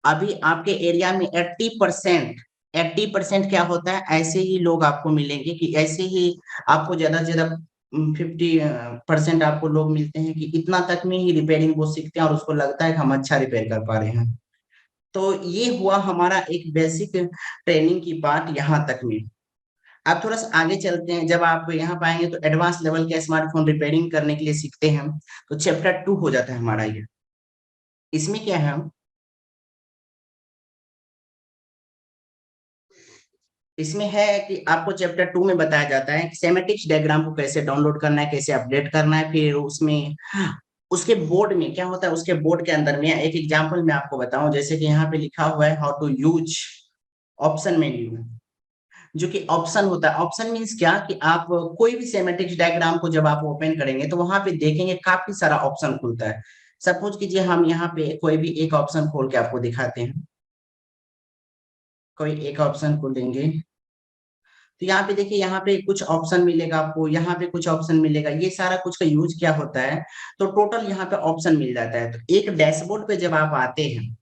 अभी आपके एरिया में 80% क्या होता है, ऐसे ही लोग आपको मिलेंगे कि ऐसे ही आपको ज्यादा से ज्यादा 50% आपको लोग मिलते हैं कि इतना तक में ही रिपेयरिंग वो सीखते हैं और उसको लगता है कि हम अच्छा रिपेयर कर पा रहे हैं। तो ये हुआ हमारा एक बेसिक ट्रेनिंग की पार्ट यहाँ तक में। अब थोड़ा सा आगे चलते हैं, जब आप यहाँ पाएंगे तो एडवांस लेवल के स्मार्टफोन रिपेयरिंग करने के लिए सीखते हैं, तो चैप्टर 2 हो जाता है हमारा ये। इसमें क्या है, इसमें है कि आपको चैप्टर 2 में बताया जाता है कि सेमेटिक्स डायग्राम को कैसे डाउनलोड करना है, कैसे अपडेट करना है। फिर उसमें उसके बोर्ड में क्या होता है, उसके बोर्ड के अंदर में एक एग्जांपल मैं आपको बताऊं, जैसे कि यहाँ पे लिखा हुआ है how to use option menu. जो कि ऑप्शन होता है, ऑप्शन मीन्स क्या कि आप कोई भी सेमेटिक्स डायग्राम को जब आप ओपन करेंगे तो वहां पे देखेंगे काफी सारा ऑप्शन खुलता है। सपोज कीजिए हम यहाँ पे कोई भी एक ऑप्शन खोल के आपको दिखाते हैं, कोई एक ऑप्शन खोलेंगे तो यहाँ पे देखिए, यहाँ पे कुछ ऑप्शन मिलेगा आपको, यहाँ पे कुछ ऑप्शन मिलेगा, ये सारा कुछ का यूज क्या होता है, तो टोटल यहाँ पे ऑप्शन मिल जाता है। तो एक डैशबोर्ड पे जब आप आते हैं,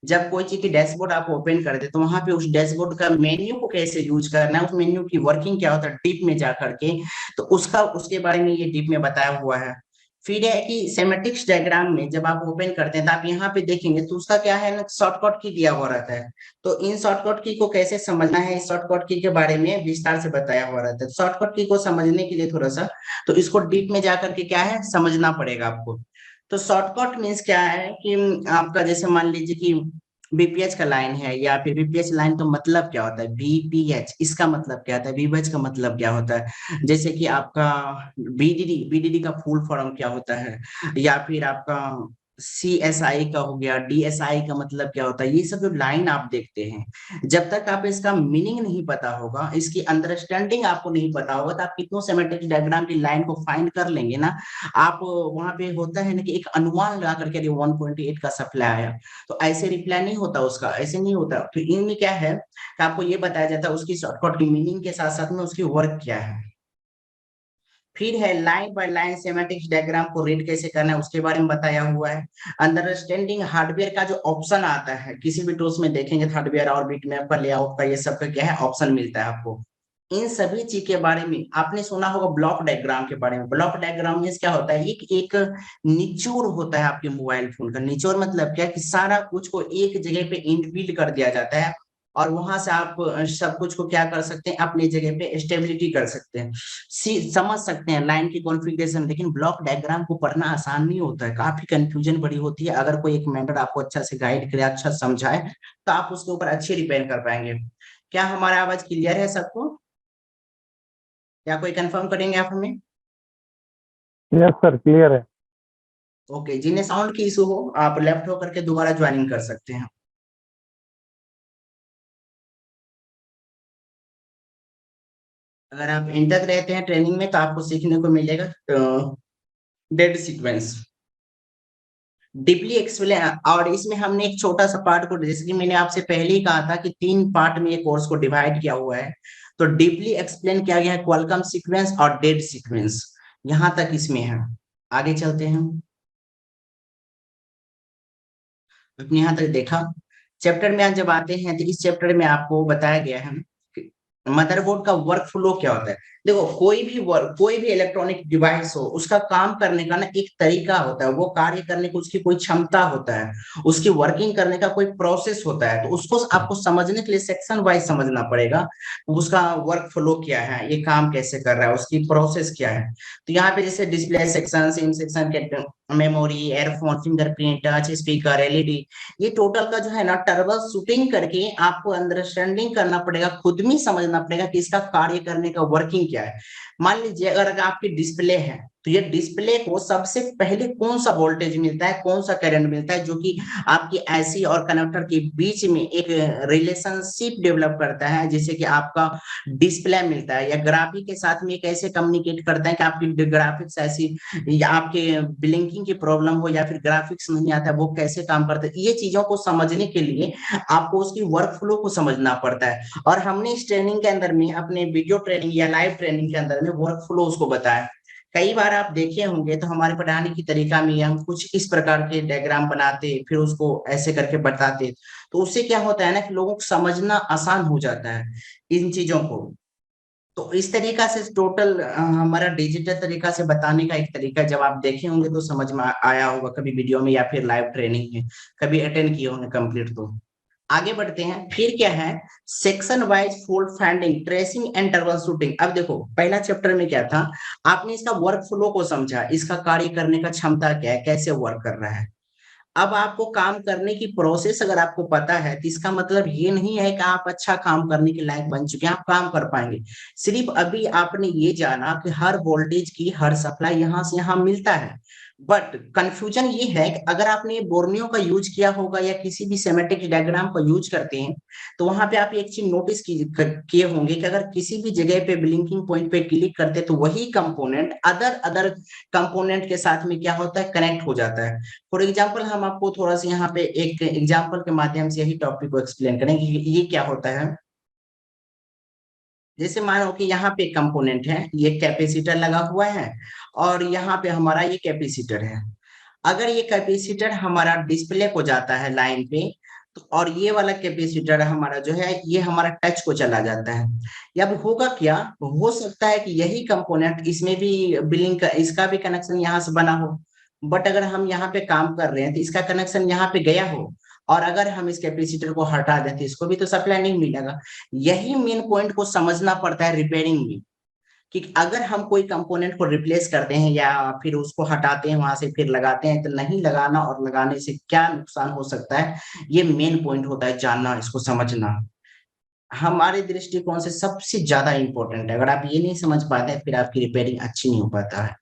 जब कोई चीज की डैशबोर्ड आप ओपन करते हैं तो वहां पे उस डैशबोर्ड का मेन्यू को कैसे यूज करना है, उस मेन्यू की वर्किंग क्या होता है डीप में जा करके, तो उसका उसके बारे में ये डीप में बताया हुआ है। फिर है कि सेमेटिक्स डायग्राम में जब आप ओपन करते हैं तो आप यहाँ पे देखेंगे तो उसका क्या है ना, शॉर्टकट की दिया हुआ रहता है। तो इन शॉर्टकट की को कैसे समझना है, इस शॉर्टकट की के बारे में विस्तार से बताया हुआ रहता है। शॉर्टकट की को समझने के लिए थोड़ा सा तो इसको डीप में जाकर के क्या है समझना पड़ेगा आपको। तो शॉर्टकट मीन्स क्या है कि आपका जैसे मान लीजिए कि बीपीएच का लाइन है, या फिर बीपीएच लाइन का मतलब क्या होता है, बीपीएच इसका मतलब क्या होता है, बीपीएच का मतलब क्या होता है, जैसे कि आपका बीडीडी, बीडीडी का फुल फॉर्म क्या होता है, या फिर आपका सीएसआई का हो गया, डीएसआई का मतलब क्या होता है, ये सब जो लाइन आप देखते हैं, जब तक आप इसका मीनिंग नहीं पता होगा, इसकी अंडरस्टैंडिंग आपको नहीं पता होगा, तो आप कितनों सेमेटिक डायग्राम की लाइन को फाइंड कर लेंगे ना, आप वहां पे होता है ना कि एक अनुमान लगा करके 1.8 का सप्लाई आया, तो ऐसे रिप्लाई नहीं होता उसका, ऐसे नहीं होता। तो इनमें क्या है कि आपको ये बताया जाता है उसकी शॉर्टकट की मीनिंग के साथ साथ में उसकी वर्क क्या है। फिर है लाइन बाय लाइन सेमेटिक्स डायग्राम को रीड कैसे करना है उसके बारे में बताया हुआ है। अंडरस्टैंडिंग हार्डवेयर का जो ऑप्शन आता है, किसी भी टूल्स में देखेंगे हार्डवेयर और बिटमैप का लेआउट का ये सब का क्या है ऑप्शन मिलता है आपको। इन सभी चीज के बारे में आपने सुना होगा ब्लॉक डायग्राम के बारे में। ब्लॉक डायग्राम में क्या होता है, एक एक निचोड़ होता है आपके मोबाइल फोन का। निचोड़ मतलब क्या कि सारा कुछ को एक जगह पे इनबिल्ट कर दिया जाता है, और वहां से आप सब कुछ को क्या कर सकते हैं, अपनी जगह पे स्टेबिलिटी कर सकते हैं, समझ सकते हैं लाइन की कॉन्फ़िगरेशन। लेकिन ब्लॉक डायग्राम को पढ़ना आसान नहीं होता है, काफी कंफ्यूजन बड़ी होती है। अगर कोई एक मेंटर आपको अच्छा से गाइड करे, अच्छा समझाए, तो आप उसके ऊपर अच्छी रिपेयर कर पाएंगे। क्या हमारा आवाज क्लियर है सबको, या कोई कंफर्म करेंगे आप हमें? यस सर, क्लियर है। ओके, जिन्हें साउंड की इशू हो आप लेफ्ट होकर के दोबारा ज्वाइनिंग कर सकते हैं। अगर आप इंटर रहते हैं ट्रेनिंग में तो आपको सीखने को मिलेगा डेड सीक्वेंस, डीपली एक्सप्लेन। और इसमें हमने एक छोटा सा पार्ट को, जैसे कि मैंने आपसे पहले ही कहा था कि 3 पार्ट में ये कोर्स को डिवाइड किया हुआ है, तो डीपली एक्सप्लेन किया गया है क्वालकॉम सीक्वेंस और डेड सीक्वेंस, यहां तक इसमें है। आगे चलते हैं, अपने यहाँ तक देखा। चैप्टर में आज जब आते हैं तो इस चैप्टर में आपको बताया गया है कि मदरबोर्ड का वर्क फ्लो क्या होता है। देखो, कोई भी इलेक्ट्रॉनिक डिवाइस हो, उसका काम करने का ना एक तरीका होता है, वो कार्य करने की उसकी कोई क्षमता होता है, उसकी वर्किंग करने का कोई प्रोसेस होता है। तो उसको आपको समझने के लिए सेक्शन वाइज समझना पड़ेगा, उसका वर्क फ्लो क्या है, ये काम कैसे कर रहा है, उसकी प्रोसेस क्या है। तो यहाँ पे जैसे डिस्प्ले सेक्शन, सिम सेक्शन के, memory, earphone, fingerprint, touch speaker, LED, ये टोटल का जो है ना ट्रबल शूटिंग करके आपको अंडरस्टैंडिंग करना पड़ेगा, खुद में समझना पड़ेगा कि इसका कार्य करने का वर्किंग क्या है। मान लीजिए अगर आपकी डिस्प्ले है, तो ये डिस्प्ले को सबसे पहले कौन सा वोल्टेज मिलता है, कौन सा करंट मिलता है, जो कि आपकी आईसी और कनेक्टर के बीच में एक रिलेशनशिप डेवलप करता है, जिससे कि आपका डिस्प्ले मिलता है, या ग्राफिक के साथ में कैसे कम्युनिकेट करता है कि आपकी ग्राफिक्स ऐसी, या आपके ब्लिंकिंग की प्रॉब्लम हो, या फिर ग्राफिक्स नहीं आता है, वो कैसे काम करता है। ये चीजों को समझने के लिए आपको उसकी वर्क फ्लो को समझना पड़ता है। और हमने इस ट्रेनिंग के अंदर में, अपने वीडियो ट्रेनिंग या लाइव ट्रेनिंग के अंदर में वर्क फ्लो उसको बताया कई बार आप देखे होंगे तो हमारे पढ़ाने की तरीका में हम कुछ इस प्रकार के डायग्राम बनाते, फिर उसको ऐसे करके बताते, तो उससे क्या होता है ना कि लोगों को समझना आसान हो जाता है इन चीजों को। तो इस तरीका से टोटल हमारा डिजिटल तरीका से बताने का एक तरीका, जब आप देखे होंगे तो समझ में आया होगा कभी वीडियो में या फिर लाइव ट्रेनिंग में कभी अटेंड किए होंगे कंप्लीट। तो आगे बढ़ते हैं, फिर क्या है, section wise fold finding, tracing and trouble shooting. अब देखो पहला चैप्टर में क्या था, आपने इसका वर्क फ्लो को समझा, इसका कार्य करने का क्षमता क्या है, कैसे वर्क कर रहा है। अब आपको काम करने की प्रोसेस अगर आपको पता है तो इसका मतलब ये नहीं है कि आप अच्छा काम करने के लायक बन चुके हैं, आप काम कर पाएंगे। सिर्फ अभी आपने ये जाना कि हर वोल्टेज की हर सप्लाई यहाँ से यहाँ मिलता है, बट कंफ्यूजन ये है कि अगर आपने बोर्नियो का यूज किया होगा या किसी भी सेमेटिक डायग्राम का यूज करते हैं, तो वहां पे आप एक चीज नोटिस किए होंगे कि अगर किसी भी जगह पे ब्लिंकिंग पॉइंट पे क्लिक करते हैं तो वही कंपोनेंट अदर अदर कंपोनेंट के साथ में क्या होता है, कनेक्ट हो जाता है। फॉर एग्जाम्पल हम आपको थोड़ा सा यहाँ पे एक एग्जाम्पल के माध्यम से यही टॉपिक को एक्सप्लेन करेंगे कि ये क्या होता है। जैसे मानो कि यहाँ पे कंपोनेंट है, ये कैपेसिटर लगा हुआ है और यहाँ पे हमारा ये कैपेसिटर है। अगर ये कैपेसिटर हमारा डिस्प्ले को जाता है लाइन पे, तो और ये वाला कैपेसिटर हमारा जो है ये हमारा टच को चला जाता है। या अब होगा क्या, हो सकता है कि यही कंपोनेंट इसमें भी बिलिंग का इसका भी कनेक्शन यहाँ से बना हो, बट अगर हम यहाँ पे काम कर रहे हैं तो इसका कनेक्शन यहाँ पे गया हो, और अगर हम इस कैपेसिटर को हटा दें तो इसको भी तो सप्लाई नहीं मिलेगा। यही मेन पॉइंट को समझना पड़ता है रिपेयरिंग में, कि अगर हम कोई कंपोनेंट को रिप्लेस करते हैं या फिर उसको हटाते हैं वहां से फिर लगाते हैं, तो नहीं लगाना और लगाने से क्या नुकसान हो सकता है, ये मेन पॉइंट होता है जानना, इसको समझना हमारे दृष्टिकोण से सबसे ज्यादा इंपॉर्टेंट है। अगर आप ये नहीं समझ पाते हैं फिर आपकी रिपेयरिंग अच्छी नहीं हो पाता है।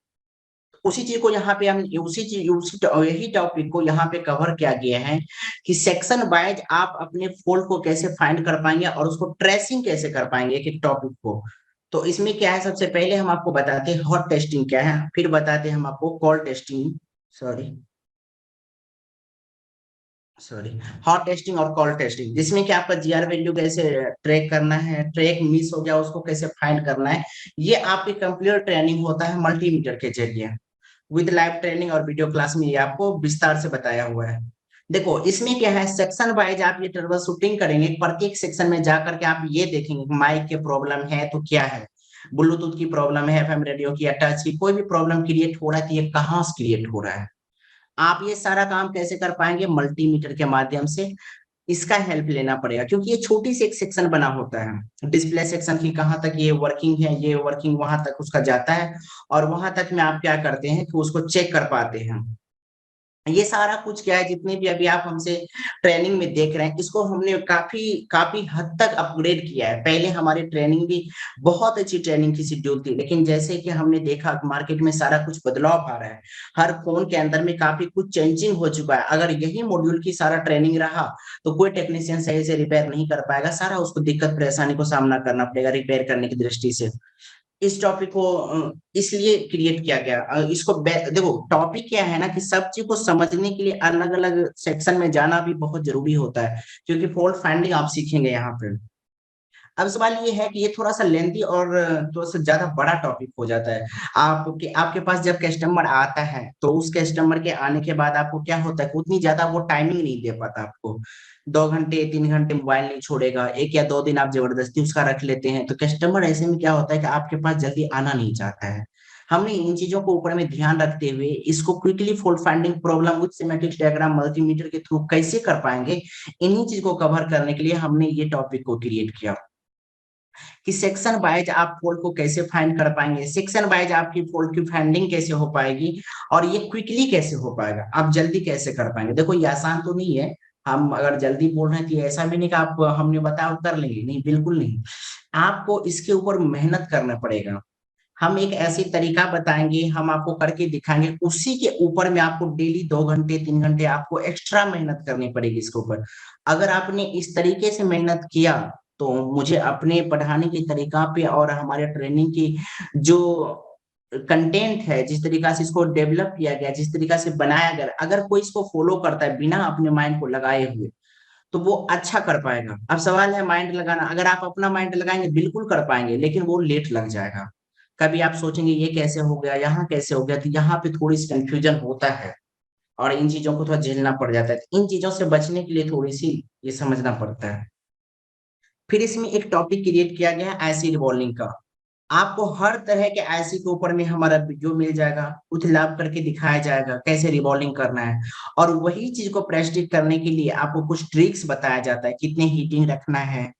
उसी चीज को यहाँ पे हम यही टॉपिक को यहाँ पे कवर किया गया है कि सेक्शन वाइज आप अपने फॉल्ट को कैसे फाइंड कर पाएंगे और उसको ट्रेसिंग कैसे कर पाएंगे कि टॉपिक को। तो इसमें क्या है, सबसे पहले हम आपको बताते हैं हॉट टेस्टिंग क्या है, फिर बताते हैं हम आपको called testing, sorry sorry hot testing और कॉल्ड टेस्टिंग, जिसमें कि आपका जीआर वैल्यू कैसे ट्रैक करना है, ट्रैक मिस हो गया उसको कैसे फाइंड करना है। ये आपकी कंप्लीट ट्रेनिंग होता है मल्टीमीटर के जरिए, विद लाइव ट्रेनिंग और वीडियो क्लास में ये आपको विस्तार से बताया हुआ है। देखो इसमें क्या है, सेक्शन वाइज आप ये ट्रबल शूटिंग करेंगे, प्रत्येक सेक्शन में जाकर के आप ये देखेंगे माइक के प्रॉब्लम है तो क्या है, ब्लूटूथ की प्रॉब्लम है, एफएम रेडियो की, टच की कोई भी प्रॉब्लम क्रिएट हो रहा है तो ये कहाँ से क्रिएट हो रहा है। आप ये सारा काम कैसे कर पाएंगे, मल्टीमीटर के माध्यम से इसका हेल्प लेना पड़ेगा, क्योंकि ये छोटी सी एक सेक्शन बना होता है डिस्प्ले सेक्शन की, कहाँ तक ये वर्किंग है, ये वर्किंग वहां तक उसका जाता है, और वहां तक में आप क्या करते हैं कि उसको चेक कर पाते हैं। ये सारा कुछ क्या है, जितने भी अभी आप हमसे ट्रेनिंग में देख रहे हैं, इसको हमने काफी काफी हद तक अपग्रेड किया है। पहले हमारी ट्रेनिंग भी बहुत अच्छी ट्रेनिंग की शेड्यूल थी, लेकिन जैसे कि हमने देखा मार्केट में सारा कुछ बदलाव आ रहा है, हर फोन के अंदर में काफी कुछ चेंजिंग हो चुका है। अगर यही मॉड्यूल की सारा ट्रेनिंग रहा तो कोई टेक्नीशियन सही से रिपेयर नहीं कर पाएगा, सारा उसको दिक्कत परेशानी को सामना करना पड़ेगा रिपेयर करने की दृष्टि से। इस टॉपिक को इसलिए क्रिएट किया गया। देखो टॉपिक क्या है ना कि सब चीज को समझने के लिए अलग अलग सेक्शन में जाना भी बहुत जरूरी होता है, क्योंकि फॉल्ट फाइंडिंग आप सीखेंगे यहाँ पे। अब सवाल ये है कि ये थोड़ा सा लेंथी और थोड़ा सा ज्यादा बड़ा टॉपिक हो जाता है। आपके आपके पास जब कस्टमर आता है तो उस कस्टमर के आने के बाद आपको क्या होता है, उतनी ज्यादा वो टाइमिंग नहीं दे पाता आपको। 2 घंटे 3 घंटे मोबाइल नहीं छोड़ेगा, 1 या 2 दिन आप जबरदस्ती उसका रख लेते हैं, तो कस्टमर ऐसे में क्या होता है कि आपके पास जल्दी आना नहीं चाहता है। हमने इन चीजों को ऊपर में ध्यान रखते हुए इसको quickly fault finding problem with symmetric diagram multimeter के थ्रू कैसे कर पाएंगे, इन्हीं चीज को कवर करने के लिए हमने ये टॉपिक को क्रिएट किया कि सेक्शन वाइज आप फॉल्ट को कैसे फाइंड कर पाएंगे, सेक्शन वाइज आपकी फॉल्ट की फाइंडिंग कैसे हो पाएगी, और ये क्विकली कैसे हो पाएगा, आप जल्दी कैसे कर पाएंगे। देखो ये आसान तो नहीं है, हम अगर जल्दी बोल रहे हैं तो ऐसा भी नहीं कि आप हमने बताया कर लेंगे, नहीं बिल्कुल नहीं। आपको इसके ऊपर मेहनत करना पड़ेगा। हम एक ऐसी तरीका बताएंगे, हम आपको करके दिखाएंगे, उसी के ऊपर में आपको डेली 2 घंटे 3 घंटे आपको एक्स्ट्रा मेहनत करनी पड़ेगी इसके ऊपर। अगर आपने इस तरीके से मेहनत किया तो मुझे अपने पढ़ाने के तरीका पे और हमारे ट्रेनिंग की जो कंटेंट है, जिस तरीका से इसको डेवलप किया गया, जिस तरीका से बनाया गया, अगर कोई इसको फॉलो करता है बिना अपने माइंड को लगाए हुए तो वो अच्छा कर पाएगा। अब सवाल है माइंड लगाना, अगर आप अपना माइंड लगाएंगे बिल्कुल कर पाएंगे, लेकिन वो लेट लग जाएगा। कभी आप सोचेंगे ये कैसे हो गया, यहाँ कैसे हो गया, तो यहाँ पे थोड़ी सी कंफ्यूजन होता है और इन चीजों को थोड़ा झेलना पड़ जाता है। इन चीजों से बचने के लिए थोड़ी सी ये समझना पड़ता है। फिर इसमें एक टॉपिक क्रिएट किया गया है आईसी रिवॉल्विंग का। आपको हर तरह के आईसी के ऊपर में हमारा वीडियो मिल जाएगा, उथलाप करके दिखाया जाएगा कैसे रिवॉल्विंग करना है, और वही चीज को प्रैक्टिस करने के लिए आपको कुछ ट्रिक्स बताया जाता है, कितने हीटिंग रखना है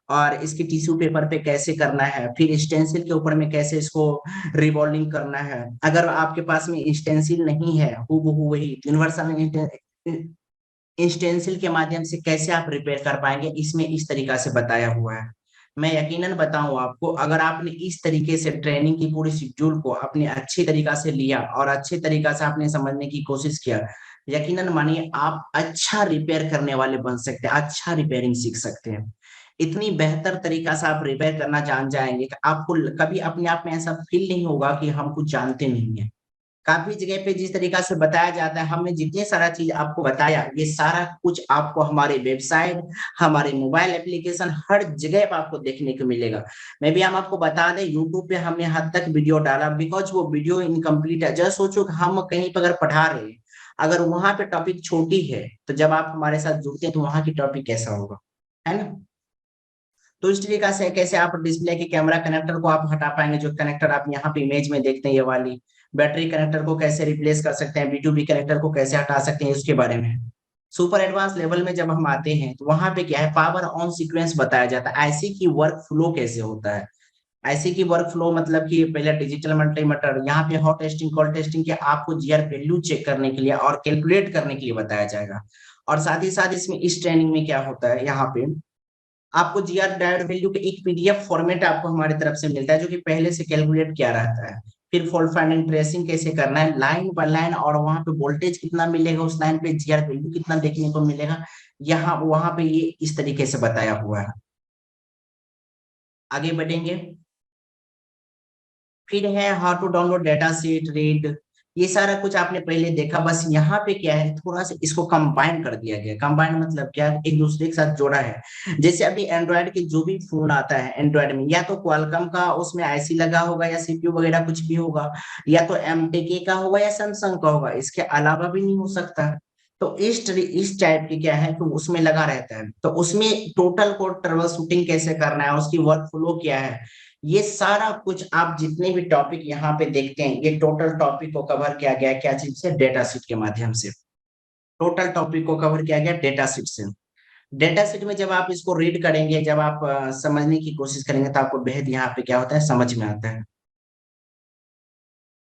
और इसके टिश्यू पेपर पे कैसे करना है, फिर स्टेंसिल के ऊपर में कैसे इसको रिवॉल्विंग करना है। अगर आपके पास में स्टेंसिल नहीं है, हूबहू वही यूनिवर्सल इंस्टेंसिल के माध्यम से कैसे आप रिपेयर कर पाएंगे, इसमें इस तरीका से बताया हुआ है। मैं यकीनन बताऊं आपको, अगर आपने इस तरीके से ट्रेनिंग की पूरी शेड्यूल को अपने अच्छी तरीका से लिया और अच्छे तरीका से आपने समझने की कोशिश किया, यकीनन मानिए आप अच्छा रिपेयर करने वाले बन सकते हैं, अच्छा रिपेयरिंग सीख सकते हैं। इतनी बेहतर तरीका से आप रिपेयर करना जान जाएंगे कि आपको कभी अपने आप में ऐसा फील नहीं होगा कि हम कुछ जानते नहीं है। काफ़ी जगह पे जिस तरीका से बताया जाता है, हमने जितने सारा चीज़ आपको बताया, ये सारा कुछ आपको हमारे वेबसाइट, हमारे मोबाइल एप्लीकेशन हर जगह पे आपको देखने को मिलेगा। मैं भी हम आपको बता दें, यूट्यूब पे हमने हद तक वीडियो डाला बिकॉज़ वो वीडियो इनकम्प्लीट है। जस्ट सोचो कि हम कहीं पे अगर पढ़ा रहे हैं, अगर वहाँ पे टॉपिक छोटी है, तो जब आप हमारे साथ जुड़ते हैं तो वहाँ की टॉपिक कैसा होगा, है ना? तो इस तरीका से कैसे आप डिस्प्ले के कैमरा कनेक्टर को आप हटा पाएंगे, जो कनेक्टर आप यहाँ पे इमेज में देखते हैं ये वाली बैटरी कनेक्टर को कैसे रिप्लेस कर सकते हैं, B2B कनेक्टर को कैसे हटा सकते हैं, उसके बारे में। सुपर एडवांस लेवल में जब हम आते हैं तो वहां पे क्या है, पावर ऑन सीक्वेंस बताया जाता है, आईसी की वर्क फ्लो कैसे होता है। आईसी की वर्क फ्लो मतलब कि पहले डिजिटल मल्टीमीटर, यहाँ पे हॉट टेस्टिंग कोल्ड टेस्टिंग के आपको जीआर वैल्यू चेक करने के लिए और कैलकुलेट करने के लिए बताया जाएगा। और साथ ही साथ इसमें इस ट्रेनिंग में क्या होता है, यहाँ पे आपको जीआर डायोड वैल्यू के एक पीडीएफ फॉर्मेट आपको हमारी तरफ से मिलता है, जो कि पहले से कैलकुलेट किया रहता है। फिर फॉल्ट फाइंडिंग ट्रेसिंग कैसे करना है लाइन बाय लाइन, और वहां पे वोल्टेज कितना मिलेगा, उस लाइन पे जीआर वैल्यू कितना देखने को मिलेगा, यहाँ वहां पे ये इस तरीके से बताया हुआ है। आगे बढ़ेंगे। फिर है how to download data sheet read, ये सारा कुछ आपने पहले देखा। बस यहाँ पे क्या है, थोड़ा सा इसको कंबाइन कर दिया गया। कंबाइन मतलब क्या, एक दूसरे के साथ जोड़ा है। जैसे अभी एंड्रॉयड के जो भी फोन आता है, एंड्रॉयड में या तो क्वालकॉम का उसमें आईसी लगा होगा या सीपीयू वगैरह कुछ भी होगा, या तो एमटेके का होगा या सैमसंग का होगा, इसके अलावा भी नहीं हो सकता। तो इस टाइप की क्या है कि उसमें लगा रहता है, तो उसमें टोटल को ट्रबल शूटिंग कैसे करना है, उसकी वर्क फ्लो क्या है, ये सारा कुछ आप जितने भी टॉपिक यहाँ पे देखते हैं, ये टोटल टॉपिक को कवर किया गया क्या चीज से, डेटा शीट के माध्यम से। टोटल टॉपिक को कवर किया गया डेटा शीट से। डेटा शीट में जब आप इसको रीड करेंगे, जब आप समझने की कोशिश करेंगे, तो आपको बेहद यहाँ पे क्या होता है, समझ में आता है।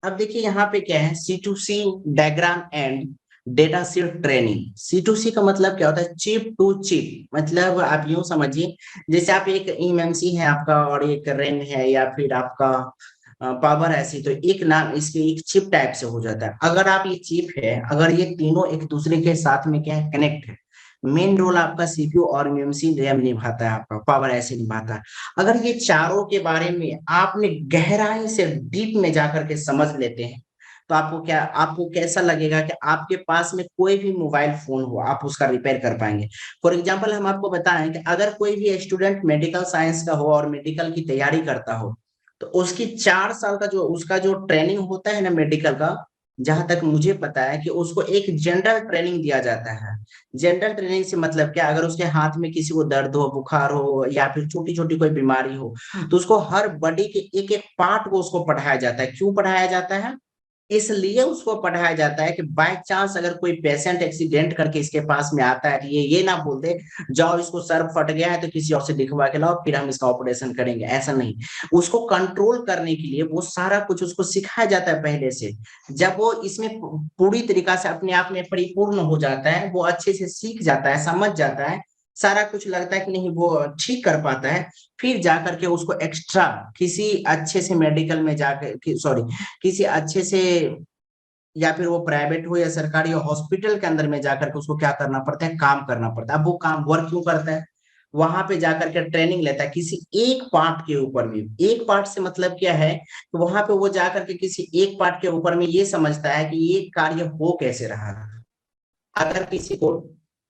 अब देखिए यहाँ पे क्या है, C2C diagram and data sheet training. C2C का मतलब क्या होता है, चिप टू चिप। मतलब आप यूं समझिए, जैसे आप एक eMMC है आपका और एक रैम है या फिर आपका पावर ऐसी, तो एक नाम इसके एक चिप टाइप से हो जाता है। अगर आप ये चिप है, अगर ये तीनों एक दूसरे के साथ में क्या है, कनेक्ट है, मेन रोल आपका सीपीयू और eMMC रैम निभाता है, आपका पावर ऐसे निभाता है। अगर ये चारों के बारे में आपने गहराई से डीप में जाकर के समझ लेते हैं, तो आपको कैसा लगेगा कि आपके पास में कोई भी मोबाइल फोन हो, आप उसका रिपेयर कर पाएंगे। फॉर एग्जांपल हम आपको बताएं कि अगर कोई भी स्टूडेंट मेडिकल साइंस का हो और मेडिकल की तैयारी करता हो, तो उसकी 4 साल का जो उसका जो ट्रेनिंग होता है ना मेडिकल का, जहां तक मुझे पता है कि उसको एक जनरल ट्रेनिंग दिया जाता है। जनरल ट्रेनिंग से मतलब क्या, अगर उसके हाथ में किसी को दर्द हो, बुखार हो या फिर छोटी छोटी कोई बीमारी हो, तो उसको हर बॉडी के एक एक पार्ट को उसको पढ़ाया जाता है। क्यों पढ़ाया जाता है, इसलिए उसको पढ़ाया जाता है कि बाय चांस अगर कोई पेशेंट एक्सीडेंट करके इसके पास में आता है, ये ना बोल दे जाओ इसको सर फट गया है तो किसी और से दिखवा के लाओ फिर हम इसका ऑपरेशन करेंगे, ऐसा नहीं। उसको कंट्रोल करने के लिए वो सारा कुछ उसको सिखाया जाता है पहले से। जब वो इसमें पूरी तरीका से अपने आप में परिपूर्ण हो जाता है, वो अच्छे से सीख जाता है, समझ जाता है, सारा कुछ लगता है कि नहीं वो ठीक कर पाता है, फिर जाकर के उसको एक्स्ट्रा किसी अच्छे से मेडिकल में जाकर, सॉरी, किसी अच्छे से, या फिर वो प्राइवेट हो या सरकारी हॉस्पिटल के अंदर में जाकर के उसको क्या करना पड़ता है, काम करना पड़ता है। अब वो काम वर्क क्यों करता है, वहां पे जाकर के ट्रेनिंग लेता है किसी एक पार्ट के ऊपर में। एक पार्ट से मतलब क्या है, तो वहां पे वो जाकर के किसी एक पार्ट के ऊपर में ये समझता है कि ये कार्य हो कैसे रहा है। अगर किसी को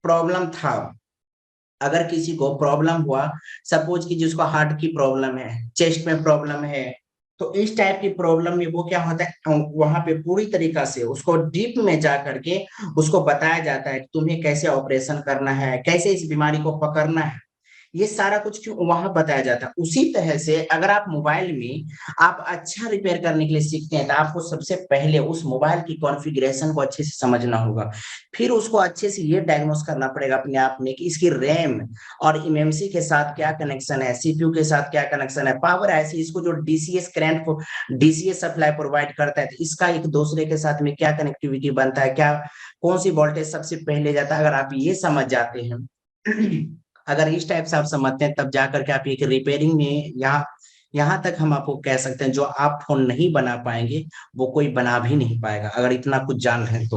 प्रॉब्लम था, अगर किसी को प्रॉब्लम हुआ, सपोज कि जिसको हार्ट की प्रॉब्लम है, चेस्ट में प्रॉब्लम है, तो इस टाइप की प्रॉब्लम में वो क्या होता है, वहां पे पूरी तरीका से उसको डीप में जा करके उसको बताया जाता है कि तुम्हें कैसे ऑपरेशन करना है, कैसे इस बीमारी को पकड़ना है, ये सारा कुछ क्यों वहां बताया जाता है। उसी तरह से अगर आप मोबाइल में आप अच्छा रिपेयर करने के लिए सीखते हैं तो आपको सबसे पहले उस मोबाइल की कॉन्फ़िगरेशन को अच्छे से समझना होगा, फिर उसको अच्छे से ये डायग्नोस करना पड़ेगा अपने आप में कि इसकी रैम और एमएमसी के साथ क्या कनेक्शन है, सीपीयू के साथ क्या कनेक्शन है, पावर ऐसी इसको जो डीसीएस करंट को डीसीएस सप्लाई प्रोवाइड करता है तो इसका एक दूसरे के साथ में क्या कनेक्टिविटी बनता है, क्या कौन सी वोल्टेज सबसे पहले जाता है। अगर आप ये समझ जाते हैं अगर इस टाइप से आप समझते हैं तब जाकर के आप एक रिपेयरिंग में यहाँ तक हम आपको कह सकते हैं जो आप फोन नहीं बना पाएंगे वो कोई बना भी नहीं पाएगा अगर इतना कुछ जान रहे हैं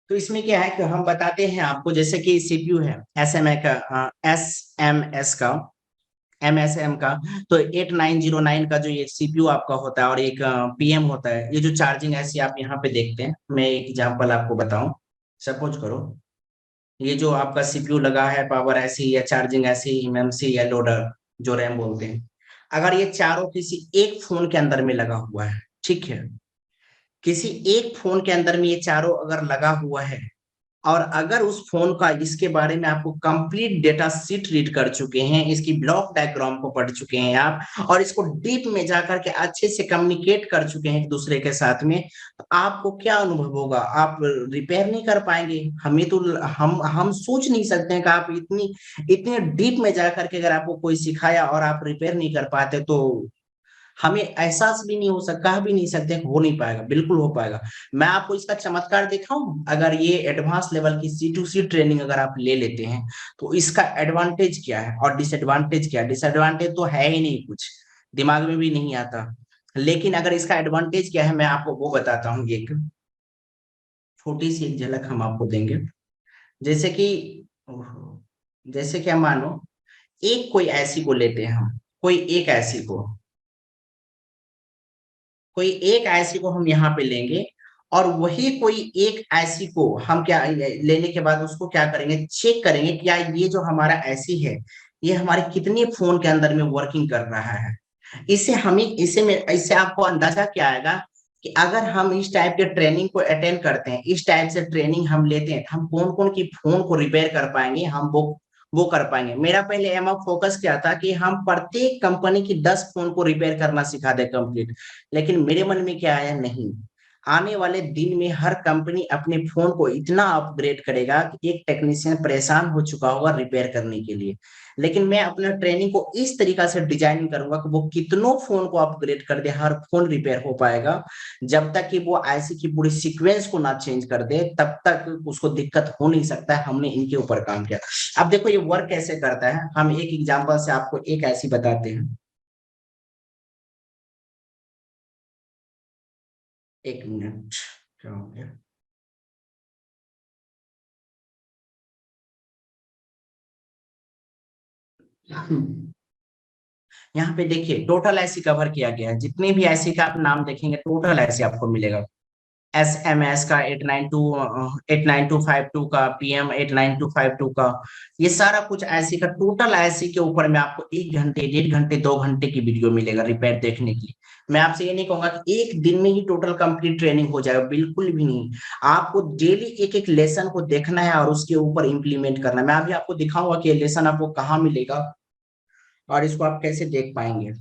तो इसमें क्या है कि हम बताते हैं आपको, जैसे कि सीपीयू है एस एम एस का एमएसएम का, तो 8909 का जो ये सीपीयू आपका होता है और एक पीएम होता है, ये जो चार्जिंग ऐसी आप यहाँ पे देखते हैं। मैं एक एग्जांपल आपको बताऊं, सपोज करो ये जो आपका सीपीयू लगा है, पावर ऐसी या चार्जिंग ऐसी, एमएमसी या लोडर जो रैम बोलते हैं, अगर ये चारों किसी एक फोन के अंदर में लगा हुआ है, ठीक है, किसी एक फोन के अंदर में ये चारों अगर लगा हुआ है और अगर उस फोन का इसके बारे में आपको कंप्लीट डेटा शीट रीड कर चुके हैं, इसकी ब्लॉक डायग्राम को पढ़ चुके हैं आप और इसको डीप में जाकर के अच्छे से कम्युनिकेट कर चुके हैं एक दूसरे के साथ में, तो आपको क्या अनुभव होगा, आप रिपेयर नहीं कर पाएंगे। हमें तो हम सोच नहीं सकते हैं कि आप इतनी इतने डीप में जाकर के अगर आपको कोई सिखाया और आप रिपेयर नहीं कर पाते तो हमें एहसास भी नहीं हो सकता, कह भी नहीं सकते हो नहीं पाएगा, बिल्कुल हो पाएगा। मैं आपको इसका चमत्कार दिखाऊं, अगर ये एडवांस लेवल की C2C ट्रेनिंग अगर आप ले लेते हैं तो इसका एडवांटेज क्या है और डिसएडवांटेज क्या है। डिसएडवांटेज तो है ही नहीं, कुछ दिमाग में भी नहीं आता, लेकिन अगर इसका एडवांटेज क्या है मैं आपको वो बताता हूँ। एक छोटी सी एक झलक हम आपको देंगे, जैसे कि जैसे क्या मानो एक कोई ऐसी को लेते हैं हम, कोई एक ऐसी को कोई एक आईसी को हम यहाँ पे लेंगे और वही कोई एक आईसी को हम क्या लेने के बाद उसको क्या करेंगे, चेक करेंगे क्या ये जो हमारा आईसी है ये हमारे कितने फोन के अंदर में वर्किंग कर रहा है। इससे हमें इससे आपको अंदाजा क्या आएगा कि अगर हम इस टाइप के ट्रेनिंग को अटेंड करते हैं, इस टाइप से ट्रेनिंग हम लेते हैं, हम कौन कौन की फोन को रिपेयर कर पाएंगे, हम वो कर पाएंगे। मेरा पहले एम ऑफ फोकस क्या था कि हम प्रत्येक कंपनी की 10 फोन को रिपेयर करना सिखा दे कंप्लीट, लेकिन मेरे मन में क्या आया, नहीं, आने वाले दिन में हर कंपनी अपने फोन को इतना अपग्रेड करेगा कि एक टेक्नीशियन परेशान हो चुका होगा रिपेयर करने के लिए, लेकिन मैं अपना ट्रेनिंग को इस तरीका से डिजाइन करूंगा कि वो कितनों फोन को अपग्रेड कर दे, हर फोन रिपेयर हो पाएगा। जब तक कि वो आईसी की पूरी सीक्वेंस को ना चेंज कर दे तब तक उसको दिक्कत हो नहीं सकता है। हमने इनके ऊपर काम किया। अब देखो ये वर्क कैसे करता है, हम एक एग्जांपल से आपको एक ऐसी बताते हैं। एक मिनट, क्या हो गया। यहाँ पे देखिए टोटल ऐसी कवर किया गया है, जितने भी ऐसी का आप नाम देखेंगे टोटल ऐसे आपको मिलेगा। SMS का 89252 का, PM 89252 का, ये सारा कुछ ऐसी का टोटल ऐसी के ऊपर में आपको 1 घंटे 1.5 घंटे 2 घंटे की वीडियो मिलेगा रिपेयर देखने की। मैं आपसे ये नहीं कहूंगा कि एक दिन में ही टोटल कंप्लीट ट्रेनिंग हो जाएगा, बिल्कुल भी नहीं। आपको डेली एक एक लेसन को देखना है और उसके ऊपर इम्प्लीमेंट करना है। मैं अभी आपको दिखाऊंगा कि ये लेसन आपको कहाँ मिलेगा और इसको आप कैसे देख पाएंगे।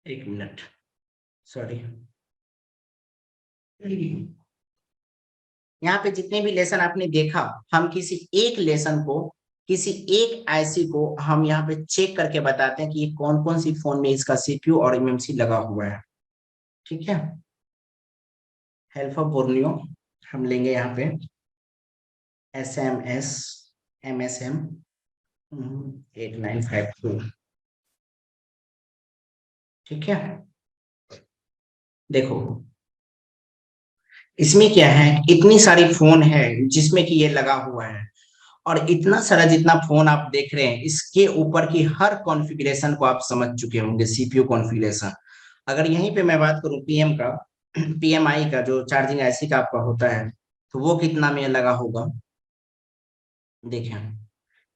एक मिनट, सॉरी। यहाँ पे जितने भी लेसन आपने देखा, हम किसी एक लेसन को, किसी एक आईसी को हम यहाँ पे चेक करके बताते हैं कि ये कौन कौन सी फोन में इसका सीपीयू और एमएमसी लगा हुआ है। ठीक है, हेल्प ऑफ बोर्नियो हम लेंगे यहाँ पे SMS MSM 8952। ठीक है, देखो इसमें क्या है, इतनी सारी फोन है जिसमें कि ये लगा हुआ है और इतना सारा जितना फोन आप देख रहे हैं इसके ऊपर की हर कॉन्फ़िगरेशन को आप समझ चुके होंगे, सीपीयू कॉन्फ़िगरेशन। अगर यहीं पे मैं बात करूं पीएम का, PMI का जो चार्जिंग आईसी का आपका होता है, तो वो कितना में लगा होगा। देखिए,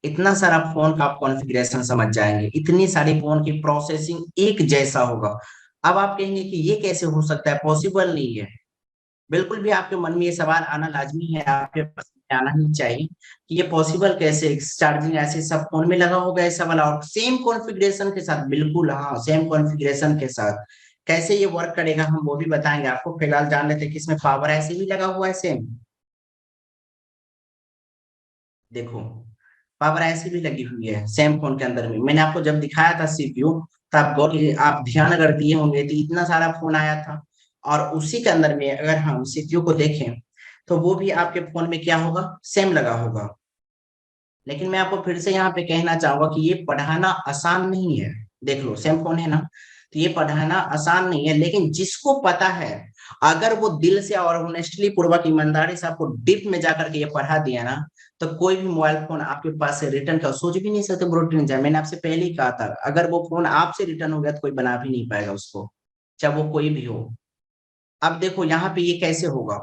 इतना सारा फोन का आप कॉन्फ़िगरेशन समझ जाएंगे, इतनी सारी फोन की प्रोसेसिंग एक जैसा होगा। अब आप कहेंगे कि ये कैसे हो सकता है, पॉसिबल नहीं है। बिल्कुल भी आपके मन में ये सवाल आना लाजमी है, आपके पास में आना ही चाहिए कि ये पॉसिबल कैसे, चार्जिंग ऐसे सब फोन में लगा होगा ऐसा वाला, और सेम कॉन्फ़िगरेशन के साथ, बिल्कुल हाँ सेम कॉन्फ़िगरेशन के साथ कैसे ये वर्क करेगा हम वो भी बताएंगे आपको। फिलहाल जान लेते हैं कि इसमें पावर ऐसे भी लगा हुआ है सेम। देखो, पावर ऐसी भी लगी हुई है सेम फोन के अंदर में। मैंने आपको जब दिखाया था सीपीयू, तो आप ध्यान अगर दिए होंगे तो इतना सारा फोन आया था, और उसी के अंदर में अगर हम सीपीयू को देखें तो वो भी आपके फोन में क्या होगा, सेम लगा होगा। लेकिन मैं आपको फिर से यहाँ पे कहना चाहूंगा कि ये पढ़ाना आसान नहीं है। देख लो सेम फोन है ना, तो ये पढ़ाना आसान नहीं है, लेकिन जिसको पता है, अगर वो दिल से और ऑनेस्टली पूर्वक ईमानदारी से आपको डीप में जाकर के ये पढ़ा दिया ना, तो कोई भी मोबाइल फोन आपके पास से रिटर्न का सोच भी नहीं सकते, वो रिटर्न जाए। मैंने आपसे पहले ही कहा था, अगर वो फोन आपसे रिटर्न हो गया तो कोई बना भी नहीं पाएगा उसको, चाहे वो कोई भी हो। अब देखो यहाँ पे ये कैसे होगा,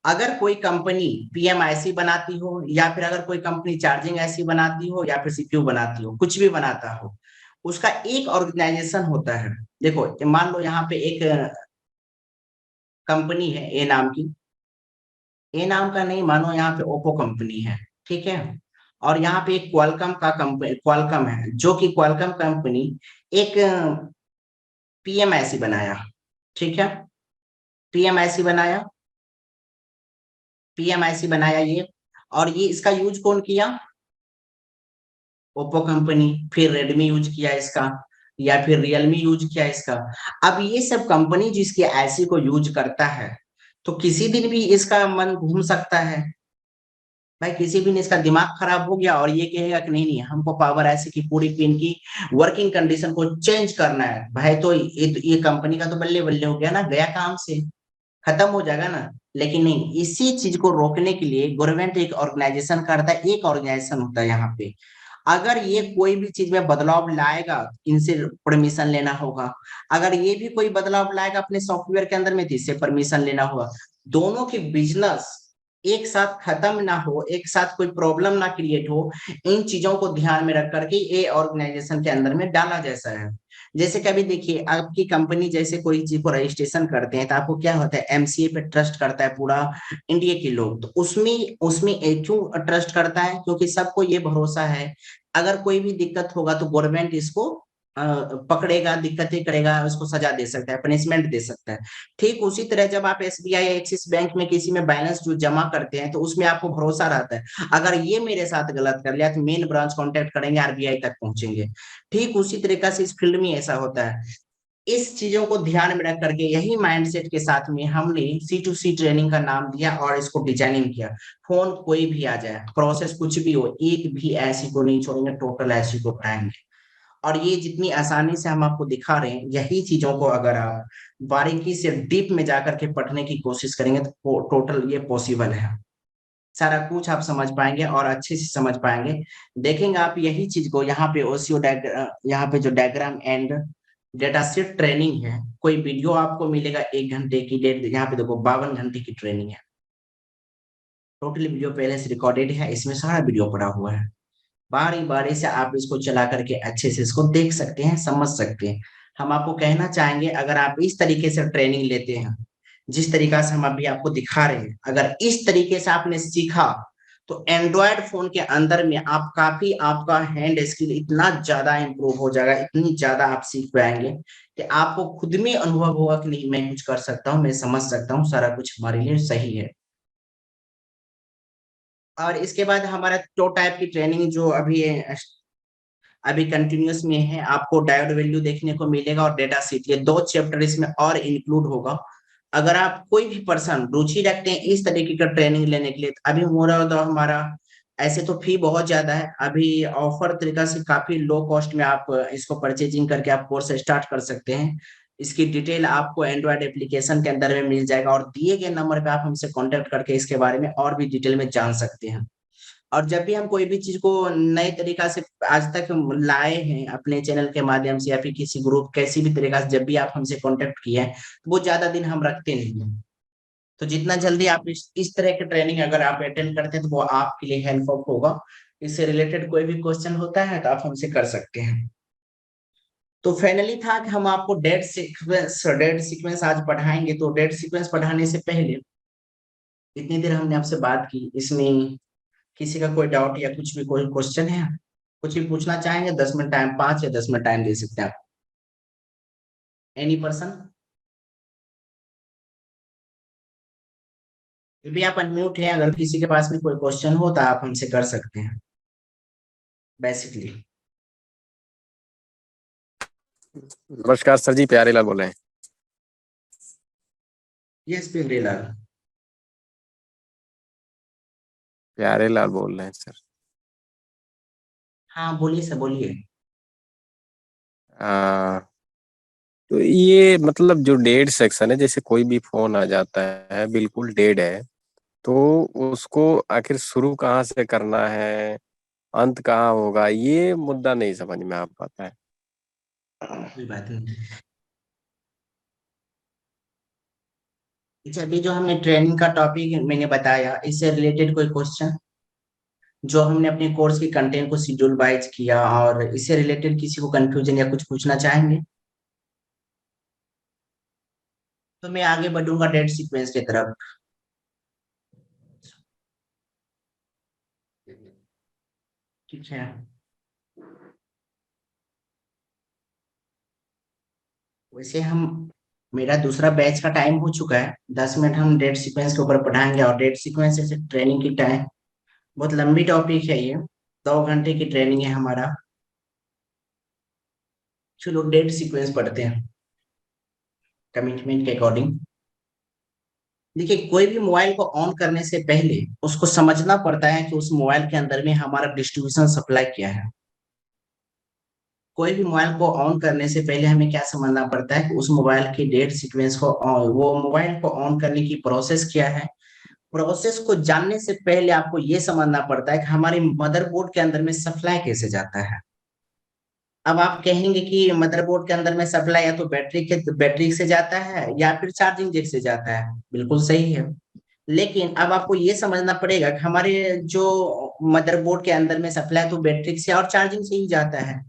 अगर कोई कंपनी पीएमआईसी बनाती हो, या फिर अगर कोई कंपनी चार्जिंग ऐसी बनाती हो, या फिर सीपीयू बनाती हो, कुछ भी बनाता हो, उसका एक ऑर्गेनाइजेशन होता है। देखो मान लो यहाँ पे एक कंपनी है ए नाम की, ए नाम का नहीं, मानो यहाँ पे ओप्पो कंपनी है, ठीक है। और यहाँ पे एक क्वालकॉम का कंपनी, क्वालकॉम है, जो कि क्वालकॉम कंपनी एक पीएमआईसी बनाया, ठीक है। पीएमआईसी बनाया, पीएमआईसी बनाया ये, और ये इसका यूज कौन किया, ओप्पो कंपनी। फिर रेडमी यूज किया इसका, या फिर रियलमी यूज किया इसका। अब ये सब कंपनी जिसकी आईसी को यूज करता है, तो किसी दिन भी इसका मन घूम सकता है भाई, किसी भी दिन इसका दिमाग खराब हो गया और ये कहेगा कि नहीं नहीं हमको पावर ऐसी की पूरी पिन की वर्किंग कंडीशन को चेंज करना है भाई, तो ये कंपनी का तो बल्ले बल्ले हो गया ना, गया काम से, खत्म हो जाएगा ना। लेकिन नहीं, इसी चीज को रोकने के लिए गवर्नमेंट एक ऑर्गेनाइजेशन करता है, एक ऑर्गेनाइजेशन होता है यहाँ पे। अगर ये कोई भी चीज में बदलाव लाएगा, इनसे परमिशन लेना होगा। अगर ये भी कोई बदलाव लाएगा अपने सॉफ्टवेयर के अंदर में, तो इससे परमिशन लेना होगा। दोनों की बिजनेस एक साथ खत्म ना हो, एक साथ कोई प्रॉब्लम ना क्रिएट हो, इन चीजों को ध्यान में रख करके ये ऑर्गेनाइजेशन के अंदर में डाला जैसा है। जैसे कभी देखिए, आपकी कंपनी जैसे कोई चीज को रजिस्ट्रेशन करते हैं, तो आपको क्या होता है, एमसीए पे ट्रस्ट करता है पूरा इंडिया के लोग। तो उसमें उसमें क्यों ट्रस्ट करता है, क्योंकि सबको ये भरोसा है अगर कोई भी दिक्कत होगा तो गवर्नमेंट इसको पकड़ेगा, दिक्कतें करेगा, उसको सजा दे सकता है, पनिशमेंट दे सकता है। ठीक उसी तरह जब आप एसबीआई एक्सिस बैंक में किसी में बैलेंस जो जमा करते हैं, तो उसमें आपको भरोसा रहता है अगर ये मेरे साथ गलत कर लिया तो मेन ब्रांच कांटेक्ट करेंगे, आरबीआई तक पहुंचेंगे। ठीक उसी तरीका से इस फील्ड में ऐसा होता है। इस चीजों को ध्यान में रख करके, यही माइंडसेट के साथ में हमने C2C ट्रेनिंग का नाम दिया और इसको डिजाइनिंग किया। फोन कोई भी आ जाए, प्रोसेस कुछ भी हो, एक भी ऐसी को नहीं छोड़ेंगे, टोटल ऐसी को पढ़ाएंगे। और ये जितनी आसानी से हम आपको दिखा रहे हैं, यही चीजों को अगर आप बारीकी से डीप में जाकर के पढ़ने की कोशिश करेंगे तो टोटल ये पॉसिबल है। सारा कुछ आप समझ पाएंगे और अच्छे से समझ पाएंगे। देखेंगे आप यही चीज को यहाँ पे ओसीओ यहाँ पे जो diagram and data set training है, कोई वीडियो आपको मिलेगा 1 घंटे की, डेट यहाँ पे देखो 52 घंटे की ट्रेनिंग है। टोटली वीडियो पहले से रिकॉर्डेड है, इसमें सारा वीडियो पड़ा हुआ है। बारी बारी से आप इसको चला करके अच्छे से इसको देख सकते हैं, समझ सकते हैं। हम आपको कहना चाहेंगे, अगर आप इस तरीके से ट्रेनिंग लेते हैं, जिस तरीका से हम अभी आपको दिखा रहे हैं, अगर इस तरीके से आपने सीखा, तो एंड्रॉयड फोन के अंदर में आप काफी, आपका हैंड स्किल इतना ज्यादा इंप्रूव हो जाएगा, इतनी ज्यादा आप सीख पाएंगे कि आपको खुद में अनुभव होगा कि नहीं मैं कुछ कर सकता हूँ, मैं समझ सकता हूँ, सारा कुछ हमारे लिए सही है। और इसके बाद हमारा 2 टाइप की ट्रेनिंग जो अभी कंटिन्यूअस में है, आपको डायोड वैल्यू देखने को मिलेगा और डेटा शीट, ये 2 चैप्टर इसमें और इंक्लूड होगा। अगर आप कोई भी पर्सन रुचि रखते हैं इस तरीके का ट्रेनिंग लेने के लिए, तो अभी तो हमारा ऐसे तो फी बहुत ज्यादा है, अभी ऑफर तरीका से काफी लो कॉस्ट में आप इसको परचेजिंग करके आप कोर्स स्टार्ट कर सकते हैं। इसकी डिटेल आपको एंड्रॉयड एप्लीकेशन के अंदर में मिल जाएगा, और दिए गए नंबर पे आप हमसे कांटेक्ट करके इसके बारे में और भी डिटेल में जान सकते हैं। और जब भी हम कोई भी चीज को नए तरीका से आज तक हम लाए हैं अपने चैनल के माध्यम से या फिर किसी ग्रुप कैसी भी तरीका से, जब भी आप हमसे कांटेक्ट किए हैं तो वो ज्यादा दिन हम रखते नहीं हैं। तो जितना जल्दी आप इस तरह की ट्रेनिंग अगर आप अटेंड करते हैं तो वो आपके लिए हेल्पफुल होगा। इससे रिलेटेड कोई भी क्वेश्चन होता है तो आप हमसे कर सकते हैं। तो फाइनली था कि हम आपको डेट सीक्वेंस आज पढ़ाएंगे। तो डेट सीक्वेंस पढ़ाने से पहले इतनी देर हमने आपसे बात की, इसमें किसी का कोई डाउट या कुछ भी कोई क्वेश्चन है, कुछ भी पूछना चाहेंगे? 10 मिनट टाइम, 5 या 10 मिनट टाइम दे सकते हैं आप। Any person? फिर भी आप अनम्यूट हैं, अगर किसी के पास में कोई क्वेश्चन हो तो आप हमसे कर सकते हैं बेसिकली। नमस्कार सर जी, प्यारे लाल बोल रहे हैं। यस पिंगरीलाल। प्यारे लाल बोल रहे हैं सर। हाँ बोलिए सर, बोलिए। आ, तो ये मतलब जो डेड सेक्शन है, जैसे कोई भी फोन आ जाता है बिल्कुल डेड है, तो उसको आखिर शुरू कहाँ से करना है, अंत कहाँ होगा, ये मुद्दा नहीं समझ में आ पाता है। कोई बात नहीं। अच्छा, अभी जो हमने ट्रेनिंग का टॉपिक मैंने बताया, इससे रिलेटेड कोई क्वेश्चन? जो हमने अपने कोर्स के कंटेंट को शेड्यूल वाइज किया, और इससे रिलेटेड किसी को कंफ्यूजन या कुछ पूछना चाहेंगे? तो मैं आगे बढ़ूंगा डेट सीक्वेंस की तरफ। ठीक है। वैसे हम, मेरा दूसरा बैच का टाइम हो चुका है। 10 मिनट हम डेट सीक्वेंस के ऊपर पढ़ाएंगे, और डेट सीक्वेंस जैसे ट्रेनिंग की टाइम बहुत लंबी टॉपिक है ये। 2 घंटे की ट्रेनिंग है हमारा। चलो डेट सीक्वेंस पढ़ते हैं कमिटमेंट के अकॉर्डिंग। देखिए, कोई भी मोबाइल को ऑन करने से पहले उसको समझना पड़ता है कि उस मोबाइल के अंदर में हमारा डिस्ट्रीब्यूशन सप्लाई क्या है। कोई भी मोबाइल को ऑन करने से पहले हमें क्या समझना पड़ता है कि उस मोबाइल की डेट सीक्वेंस को वो मोबाइल को ऑन करने की प्रोसेस क्या है। प्रोसेस को जानने से पहले आपको ये समझना पड़ता है कि हमारे मदरबोर्ड के अंदर में सप्लाई कैसे जाता है। अब आप कहेंगे कि मदरबोर्ड के अंदर में सप्लाई या तो बैटरी से जाता है या फिर चार्जिंग जैक से जाता है, बिल्कुल सही है। लेकिन अब आपको ये समझना पड़ेगा कि हमारे जो मदरबोर्ड के अंदर में सप्लाई तो बैटरी से और चार्जिंग से ही जाता है।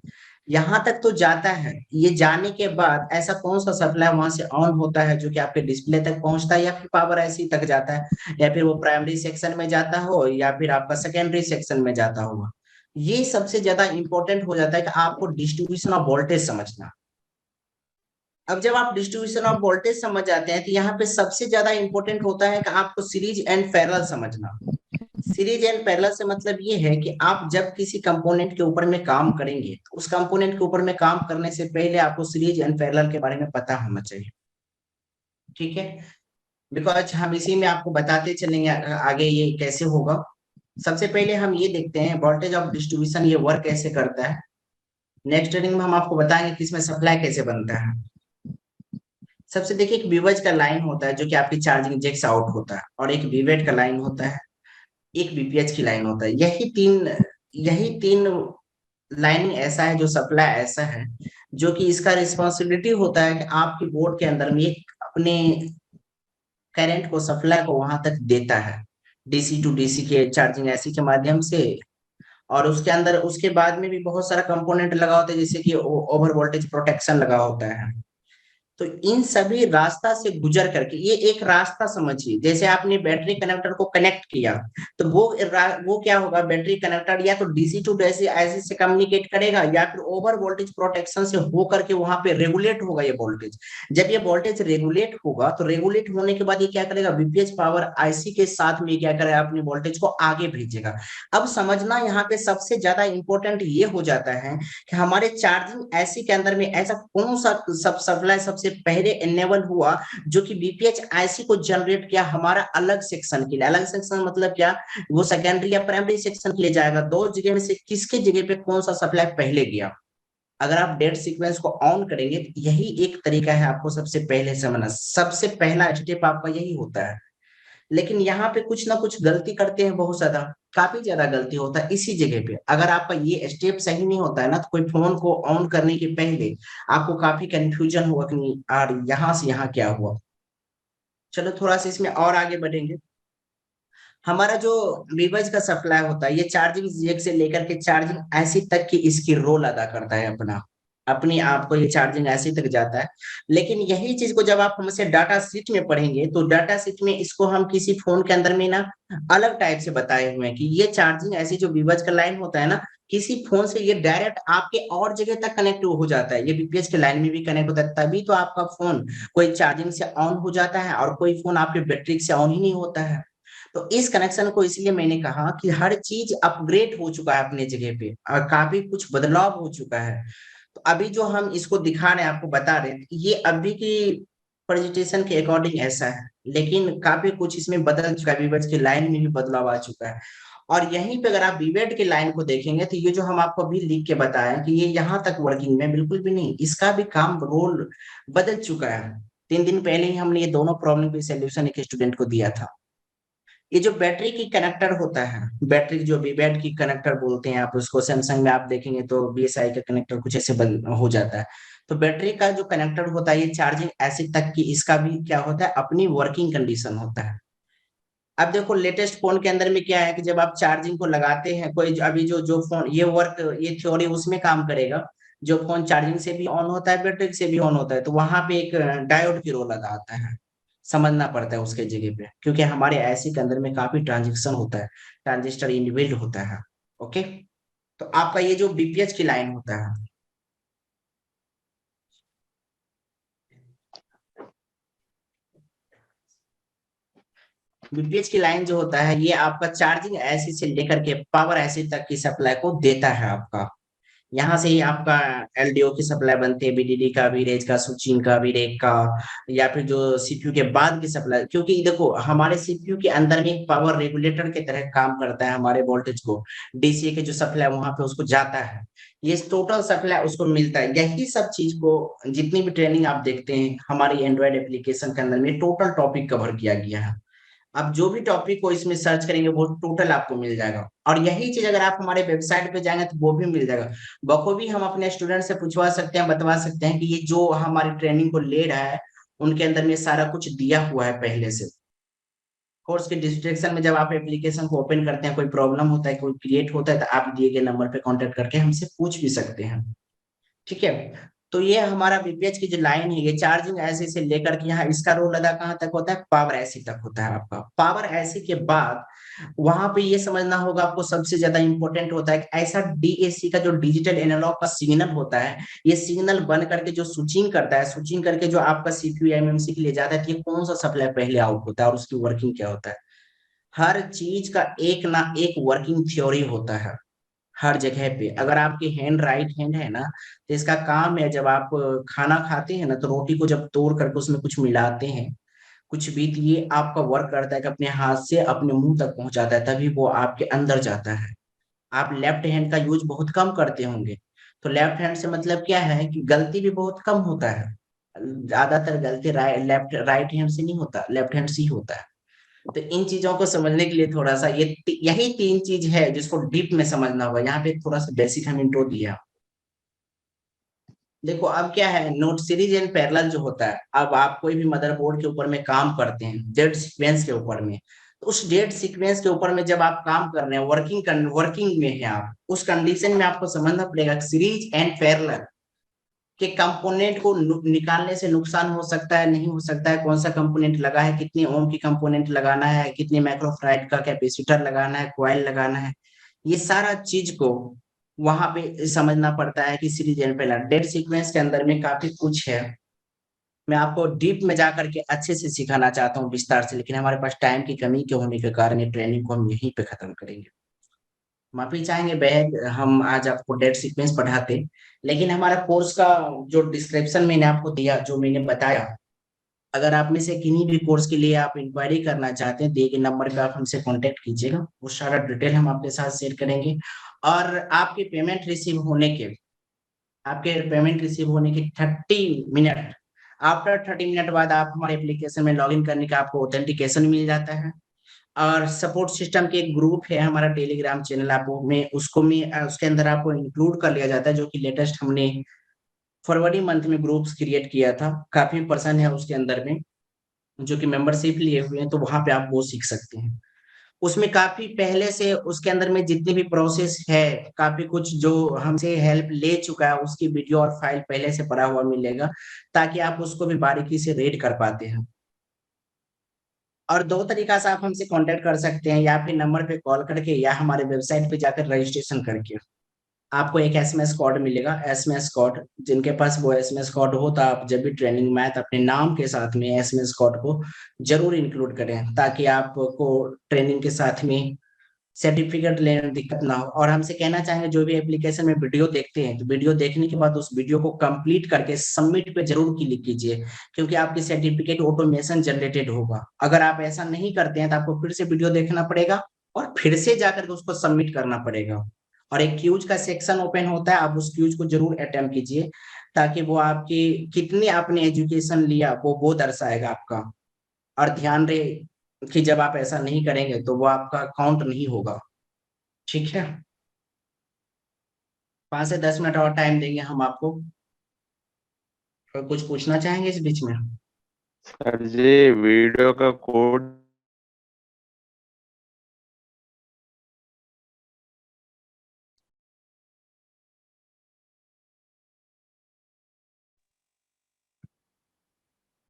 यहाँ तक तो जाता है। ये जाने के बाद ऐसा कौन सा सप्लाई वहां से ऑन होता है जो कि आपके डिस्प्ले तक पहुंचता है, या फिर पावर ऐसी तक जाता है, या फिर वो प्राइमरी सेक्शन में जाता हो या फिर आपका सेकेंडरी सेक्शन में जाता होगा। ये सबसे ज्यादा इंपॉर्टेंट हो जाता है कि आपको डिस्ट्रीब्यूशन ऑफ वोल्टेज समझना। अब जब आप डिस्ट्रीब्यूशन ऑफ वोल्टेज समझ जाते हैं तो यहाँ पे सबसे ज्यादा इंपॉर्टेंट होता है कि आपको सीरीज एंड पैरेलल समझना। सीरीज एंड पैरेलल से मतलब ये है कि आप जब किसी कंपोनेंट के ऊपर में काम करेंगे तो उस कंपोनेंट के ऊपर में काम करने से पहले आपको सीरीज एंड पैरेलल के बारे में पता होना चाहिए। ठीक है। बिकॉज हम इसी में आपको बताते चलेंगे आगे ये कैसे होगा। सबसे पहले हम ये देखते हैं वोल्टेज ऑफ डिस्ट्रीब्यूशन ये वर्क कैसे करता है। नेक्स्ट ट्रेनिंग में हम आपको बताएंगे कि इसमें सप्लाई कैसे बनता है। सबसे देखिए, एक विवज का लाइन होता है जो कि आपकी चार्जिंग जैक से आउट होता है, और एक वीवेट का लाइन होता है, एक बीपीएच की लाइन होता है। यही तीन लाइनिंग ऐसा है, जो सप्लाई ऐसा है जो कि इसका रिस्पॉन्सिबिलिटी होता है कि आपके बोर्ड के अंदर में एक अपने करंट को, सप्लाई को वहां तक देता है, डीसी टू डीसी के चार्जिंग ऐसी के माध्यम से। और उसके अंदर उसके बाद में भी बहुत सारा कंपोनेंट लगा होता है, जैसे कि ओवर वोल्टेज प्रोटेक्शन लगा होता है। तो इन सभी रास्ता से गुजर करके ये एक रास्ता समझिए, जैसे आपने बैटरी कनेक्टर को कनेक्ट किया तो वो क्या होगा, बैटरी कनेक्टर या तो डीसी टू डीसी ऐसे से कम्युनिकेट करेगा, या फिर ओवर वोल्टेज प्रोटेक्शन से हो करके वहां पे रेगुलेट होगा ये वोल्टेज। जब ये वोल्टेज रेगुलेट होगा तो रेगुलेट होने के बाद ये क्या करेगा, बीपीएच पावर आईसी के साथ में क्या करेगा, अपनी वोल्टेज को आगे भेजेगा। अब समझना यहाँ पे सबसे ज्यादा इंपॉर्टेंट ये हो जाता है कि हमारे चार्जिंग आईसी के अंदर में ऐसा कौन सा सब सप्लाई सबसे पहले इनेबल हुआ जो कि बीपीएच आईसी को जनरेट किया हमारा अलग सेक्शन के लिए। अलग सेक्शन मतलब क्या, वो सेकेंडरी या प्राइमरी सेक्शन के लिए जाएगा। दो जगह में से किसके जगह पे कौन सा सप्लाई पहले गया। अगर आप डेट सीक्वेंस को ऑन करेंगे तो यही एक तरीका है आपको सबसे पहले समझना। सबसे पहला स्टेप आपका यही होता है लेकिन यहाँ पे कुछ ना कुछ गलती करते हैं, बहुत ज्यादा, काफी ज्यादा गलती होता है इसी जगह पे। अगर आपका ये स्टेप सही नहीं होता है ना, तो कोई फोन को ऑन करने के पहले आपको काफी कंफ्यूजन हुआ कि नहीं यार यहाँ से यहाँ क्या हुआ। चलो थोड़ा सा इसमें और आगे बढ़ेंगे। हमारा जो वीवर्स का सप्लाई होता है, ये चार्जिंग जैक से लेकर के चार्जिंग ऐसी तक की इसकी रोल अदा करता है अपनी आप को ये चार्जिंग ऐसी तक जाता है। लेकिन यही चीज को जब आप हमसे डाटा शीट में पढ़ेंगे, तो डाटा शीट में इसको हम किसी फोन के अंदर में ना अलग टाइप से बताए हुए हैं कि ये चार्जिंग ऐसी जो वीवर्स का लाइन होता है ना, किसी फोन से ये डायरेक्ट आपके और जगह तक कनेक्ट हो जाता है, ये बीपीएस के लाइन में भी कनेक्ट होता है, तभी तो आपका फोन कोई चार्जिंग से ऑन हो जाता है और कोई फोन आपके बैटरी से ऑन ही नहीं होता है। तो इस कनेक्शन को इसलिए मैंने कहा कि हर चीज अपग्रेड हो चुका है अपने जगह पे और काफी कुछ बदलाव हो चुका है। तो अभी जो हम इसको दिखा रहे हैं, आपको बता रहे हैं, ये अभी की प्रेजेंटेशन के अकॉर्डिंग ऐसा है, लेकिन काफी कुछ इसमें बदल चुका है, वीवर्स की लाइन में भी बदलाव आ चुका है। और यहीं पे अगर आप वीवेट की लाइन को देखेंगे, तो ये जो हम आपको अभी लिख के बताया कि ये यहाँ तक वर्किंग में बिल्कुल भी नहीं, इसका भी काम रोल बदल चुका है। 3 दिन पहले ही हमने ये दोनों प्रॉब्लम की सोल्यूशन एक स्टूडेंट को दिया था। ये जो बैटरी की कनेक्टर होता है, बैटरी जो वीवेट की कनेक्टर बोलते हैं आप उसको, सैमसंग में आप देखेंगे तो बीएसआई का कनेक्टर कुछ ऐसे हो जाता है। तो बैटरी का जो कनेक्टर होता है, ये चार्जिंग ऐसे तक की इसका भी क्या होता है, अपनी वर्किंग कंडीशन होता है। अब देखो लेटेस्ट फोन के अंदर में क्या है कि जब आप चार्जिंग को लगाते हैं, कोई अभी जो जो फोन ये वर्क, ये थ्योरी उसमें काम करेगा, जो फोन चार्जिंग से भी ऑन होता है बैटरी से भी ऑन होता है, तो वहां पे एक डायोड की रोल अदा आता है, समझना पड़ता है उसके जगह पे, क्योंकि हमारे आईसी के अंदर में काफी ट्रांजेक्शन होता है, ट्रांजिस्टर इनबिल्ट होता है। ओके, तो आपका ये जो बीपीएच की लाइन होता है, बीपीएच की लाइन जो होता है, ये आपका चार्जिंग ऐसी से लेकर के पावर ऐसी तक की सप्लाई को देता है आपका। यहाँ से ही आपका एलडीओ की सप्लाई बनती है, बीडीडी का, वीरेज का, सुचिन का, वीरेक का, या फिर जो सीपीयू के बाद की सप्लाई, क्योंकि देखो हमारे सीपीयू के अंदर में एक पावर रेगुलेटर की तरह काम करता है, हमारे वोल्टेज को डीसी के जो सप्लाई वहां पे उसको जाता है, ये टोटल सप्लाई उसको मिलता है। यही सब चीज को जितनी भी ट्रेनिंग आप देखते हैं हमारी एंड्रॉइड एप्लीकेशन के अंदर में टोटल टॉपिक कवर किया गया है। आप जो भी टॉपिक को इसमें सर्च करेंगे वो टोटल आपको मिल जाएगा, और यही चीज अगर आप हमारे वेबसाइट पे जाएंगे तो वो भी मिल जाएगा। बखूबी हम अपने स्टूडेंट से पूछवा सकते हैं, बतवा सकते हैं कि ये जो हमारी ट्रेनिंग को ले रहा है उनके अंदर में सारा कुछ दिया हुआ है पहले से। कोर्स के डिस्क्रिप्शन में जब आप एप्लीकेशन को ओपन करते हैं, कोई प्रॉब्लम होता है, कोई क्रिएट होता है, तो आप दिए गए नंबर पे कांटेक्ट करके हमसे पूछ भी सकते हैं। ठीक है, तो ये हमारा बीपीएच की जो लाइन है, ये चार्जिंग ऐसी से लेकर के यहाँ इसका रोल अदा कहाँ तक होता है, पावर ऐसी तक होता है आपका। पावर ऐसी के बाद वहां पे ये समझना होगा आपको, सबसे ज्यादा इंपॉर्टेंट होता है कि ऐसा डीएसी का जो डिजिटल एनालॉग का सिग्नल होता है, ये सिग्नल बन करके जो स्विचिंग करता है, स्विचिंग करके जो आपका सीपीयू एमएमसी के लिए जाता है, तो ये कौन सा सप्लाई पहले आउट होता है और उसकी वर्किंग क्या होता है। हर चीज का एक ना एक वर्किंग थ्योरी होता है हर जगह पे। अगर आपकी हैंड राइट हैंड है ना, तो इसका काम है जब आप खाना खाते हैं ना, तो रोटी को जब तोड़ करके उसमें कुछ मिलाते हैं, कुछ भी, तो ये आपका वर्क करता है कि अपने हाथ से अपने मुंह तक पहुंचाता है, तभी वो आपके अंदर जाता है। आप लेफ्ट हैंड का यूज बहुत कम करते होंगे, तो लेफ्ट हैंड से मतलब क्या है कि गलती भी बहुत कम होता है। ज्यादातर गलती राइट हैंड से नहीं होता, लेफ्ट हैंड से ही होता है। तो इन चीजों को समझने के लिए थोड़ा सा यही 3 चीज है जिसको डीप में समझना होगा। यहाँ पे थोड़ा सा बेसिक हम इंट्रो दिया। देखो अब क्या है, नोट सीरीज एंड पैरेलल जो होता है, अब आप कोई भी मदरबोर्ड के ऊपर में काम करते हैं डेट सीक्वेंस के ऊपर में, तो उस डेट सीक्वेंस के ऊपर में जब आप काम कर रहे हैं, वर्किंग में है आप, उस कंडीशन में आपको समझना पड़ेगा सीरीज एंड पैरेलल के कंपोनेंट को निकालने से नुकसान हो सकता है, नहीं हो सकता है, कौन सा कंपोनेंट लगा है, कितने ओम की कंपोनेंट लगाना है, कितने माइक्रोफैराड का कैपेसिटर लगाना है, कॉइल लगाना है, ये सारा चीज को वहां पे समझना पड़ता है कि series and parallel date sequence के अंदर में काफी कुछ है। मैं आपको डीप में जाकर के अच्छे से सिखाना चाहता हूँ विस्तार से, लेकिन हमारे पास टाइम की कमी के होने के कारण ये ट्रेनिंग को हम यहीं पे खत्म करेंगे। माफी चाहेंगे बेहद, हम आज आपको डेट सीक्वेंस पढ़ाते, लेकिन हमारा कोर्स का जो डिस्क्रिप्शन मैंने आपको दिया, जो मैंने बताया, अगर आप में से किन्हीं भी कोर्स के लिए आप इंक्वायरी करना चाहते हैं, दिए गए नंबर पे आप हमसे कांटेक्ट कीजिएगा, वो सारा डिटेल हम आपके साथ शेयर करेंगे। और आपके पेमेंट रिसीव होने के 30 मिनट आफ्टर 30 मिनट बाद आप हमारे एप्लीकेशन में लॉगिन करने का आपको ऑथेंटिकेशन मिल जाता है। और सपोर्ट सिस्टम के एक ग्रुप है हमारा टेलीग्राम चैनल, आप में उसको में उसके अंदर आपको इंक्लूड कर लिया जाता है, जो कि लेटेस्ट हमने फरवरी मंथ में ग्रुप्स क्रिएट किया था। काफी पर्सन है उसके अंदर में जो कि मेंबरशिप लिए हुए हैं, तो वहां पे आप वो सीख सकते हैं। उसमें काफी पहले से उसके अंदर में जितनी भी प्रोसेस है, काफी कुछ जो हमसे हेल्प ले चुका है उसकी वीडियो और फाइल पहले से पड़ा हुआ मिलेगा, ताकि आप उसको भी बारीकी से रीड कर पाते हैं। और दो तरीका से आप हमसे कांटेक्ट कर सकते हैं, या फिर नंबर पे कॉल करके या हमारे वेबसाइट पे जाकर रजिस्ट्रेशन करके। आपको एक एसएमएस कोड मिलेगा, एसएमएस कोड, जिनके पास वो एसएमएस कोड हो तो आप जब भी ट्रेनिंग में आए तो अपने नाम के साथ में एसएमएस कोड को जरूर इंक्लूड करें, ताकि आपको ट्रेनिंग के साथ में सर्टिफिकेट लेने में दिक्कत ना हो। और हमसे कहना चाहेंगे, जो भी एप्लीकेशन में वीडियो देखते हैं तो वीडियो देखने के बाद उस वीडियो को कंप्लीट करके सबमिट पे जरूर क्लिक कीजिए, क्योंकि आपकी सर्टिफिकेट ऑटोमेशन जनरेटेड होगा। अगर आप ऐसा नहीं करते हैं तो आपको फिर से वीडियो देखना पड़ेगा और फिर से जाकर के उसको सबमिट करना पड़ेगा। और एक क्यूज का सेक्शन ओपन होता है, आप उस क्यूज को जरूर अटेम्प्ट कीजिए, ताकि वो आपकी कितनी आपने एजुकेशन लिया वो दर्शाएगा आपका। और ध्यान रहे कि जब आप ऐसा नहीं करेंगे तो वो आपका काउंट नहीं होगा। ठीक है, 5 से 10 मिनट और टाइम देंगे हम आपको। और कुछ पूछना चाहेंगे इस बीच में? सर जी वीडियो का कोड